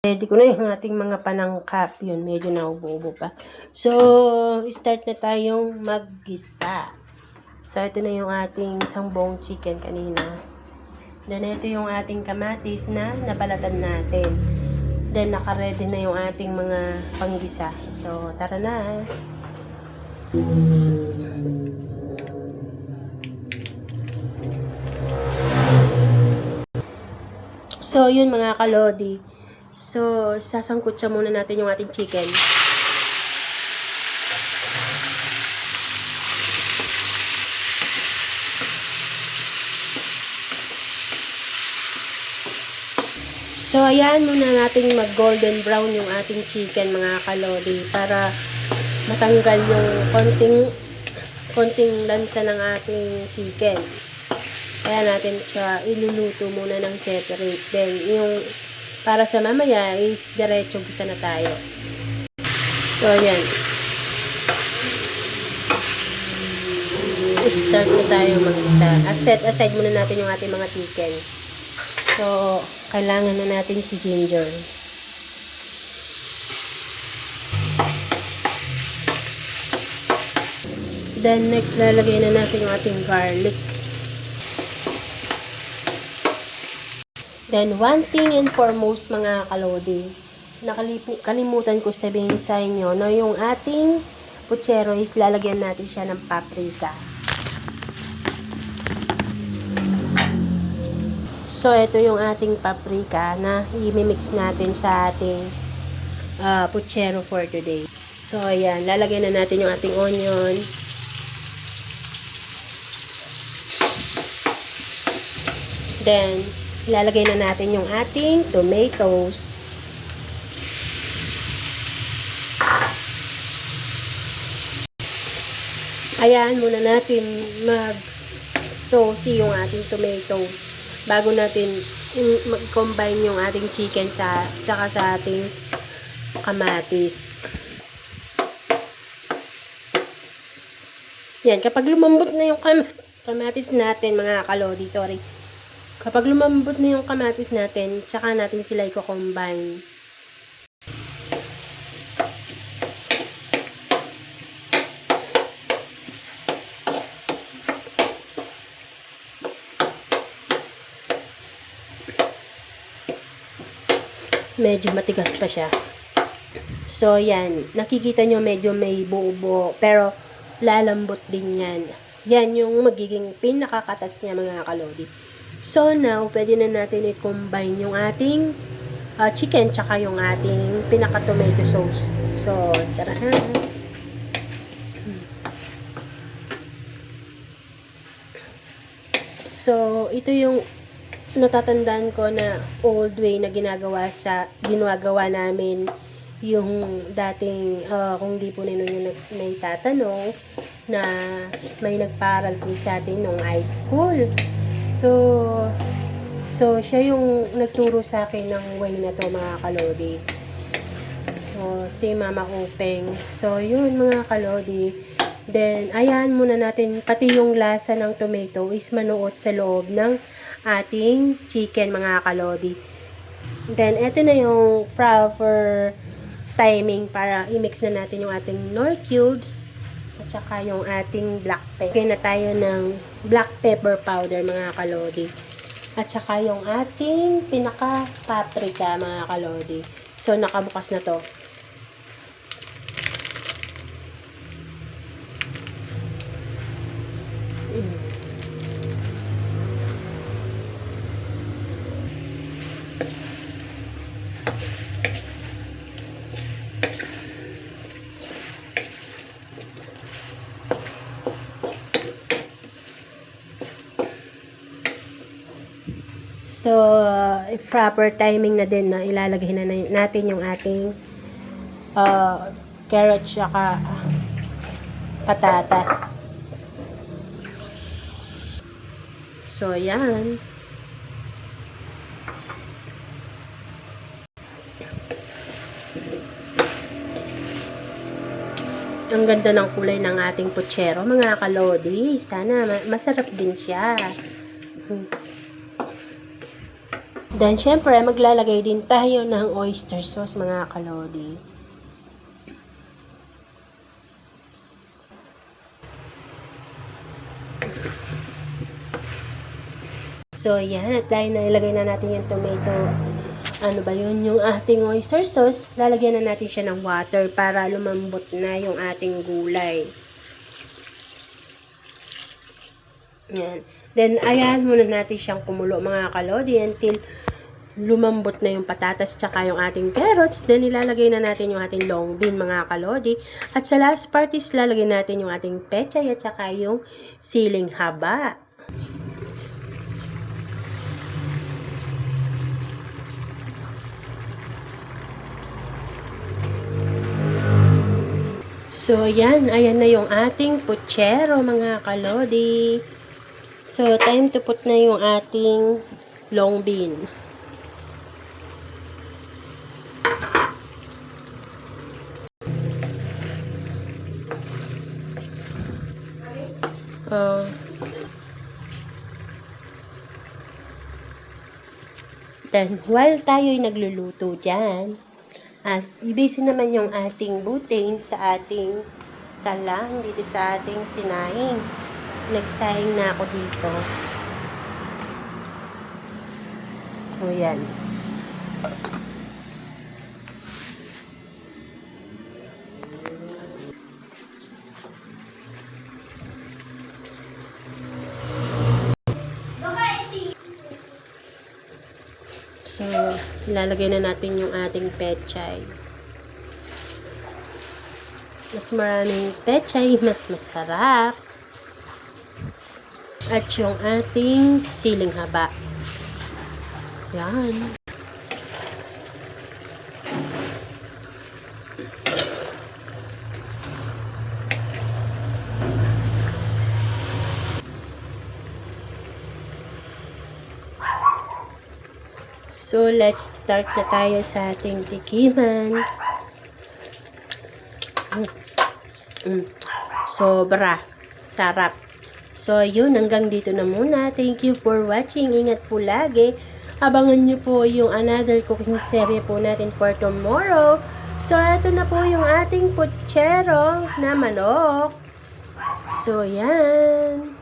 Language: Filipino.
Ready ko na yung ating mga panangkap. Yun, medyo naubo-ubo pa. So, start na tayong maggisa. So, ito na yung ating isang buong chicken kanina. Then, ito yung ating kamatis na nabalatan natin. Then, naka-ready na yung ating mga panggisa. So, tara na. So, yun mga kalodi. So, sasangkot siya muna natin yung ating chicken. So, ayan muna natin mag-golden brown yung ating chicken mga kalodi para matanggal yung konting lansa ng ating chicken. Kaya natin siya iluluto muna ng separate. Then, yung para sa mamaya is diretso gisa na tayo. So, ayan. Start na tayo mag-isa. Set aside muna natin yung ating mga chicken. So, kailangan na natin si ginger. Then, next, lalagay na natin yung ating garlic. Then, one thing and foremost, mga kalodi, nakalimutan ko sabihin sa inyo, no, yung ating puchero is lalagyan natin siya ng paprika. So, ito yung ating paprika na i-mix natin sa ating puchero for today. So, ayan. Lalagyan na natin yung ating onion. Then, ilalagay na natin yung ating tomatoes. Ayan, muna natin mag-saucy yung ating tomatoes bago natin mag-combine yung ating chicken tsaka sa ating kamatis. Yan, kapag lumambot na yung kamatis natin, mga kalodi, sorry. Kapag lumambot na yung kamatis natin, tsaka natin sila i-combine. Medyo matigas pa siya. So, yan. Nakikita nyo medyo may buo-buo. Pero, lalambot din yan. Yan yung magiging pinakakatas niya, mga kalodi. So, now, pwede na natin i-combine yung ating chicken tsaka yung ating pinaka-tomato sauce. So, tara ha. So, ito yung natatandaan ko na old way na ginagawa namin yung dating kung di po ninyo may tatanong na may nagparal po sa atin nung high school. So siya yung nagturo sa akin ng way na to, mga kalodi. So, si Mama Upeng. So, yun mga kalodi. Then, ayan muna natin, pati yung lasa ng tomato is manuot sa loob ng ating chicken, mga kalodi. Then, eto na yung proper timing para i-mix na natin yung ating nor cubes at saka yung ating black pepper. Kaya na tayo ng black pepper powder, mga kalodi. At saka yung ating pinaka-paprika, mga kalodi. So, nakabukas na to. So, proper timing na din na ilalagay na natin yung ating carrot saka patatas. So, yan. Ang ganda ng kulay ng ating puchero, mga kalodi. Sana masarap din siya. Then, syempre, maglalagay din tayo ng oyster sauce, mga kalodi. So, yan. At dahil nailagay na natin yung tomato, ano ba yun, yung ating oyster sauce, lalagyan na natin siya ng water para lumambot na yung ating gulay. Yan. Then, ayan muna natin siyang kumulo, mga kalodi, until lumambot na yung patatas tsaka yung ating carrots. Then, ilalagay na natin yung ating long bean, mga kalodi. At sa last part is lalagay natin yung ating pechay at tsaka yung siling haba. So, yan. Ayan na yung ating puchero, mga kalodi. So, time to put na yung ating long bean. Then, while tayo'y nagluluto dyan, at ibisin naman yung ating butane sa ating talang dito sa ating sinaing. Nagsaing na ako dito. O yan. So, ilalagay na natin yung ating pechay. Mas maraming pechay, mas masarap. At yung ating siling haba. Yan. So, let's start na tayo sa ating tikiman. Sobra. Sarap. So, yun. Hanggang dito na muna. Thank you for watching. Ingat po lagi. Abangan nyo po yung another cooking series po natin for tomorrow. So, ito na po yung ating puchero na manok. So, yan.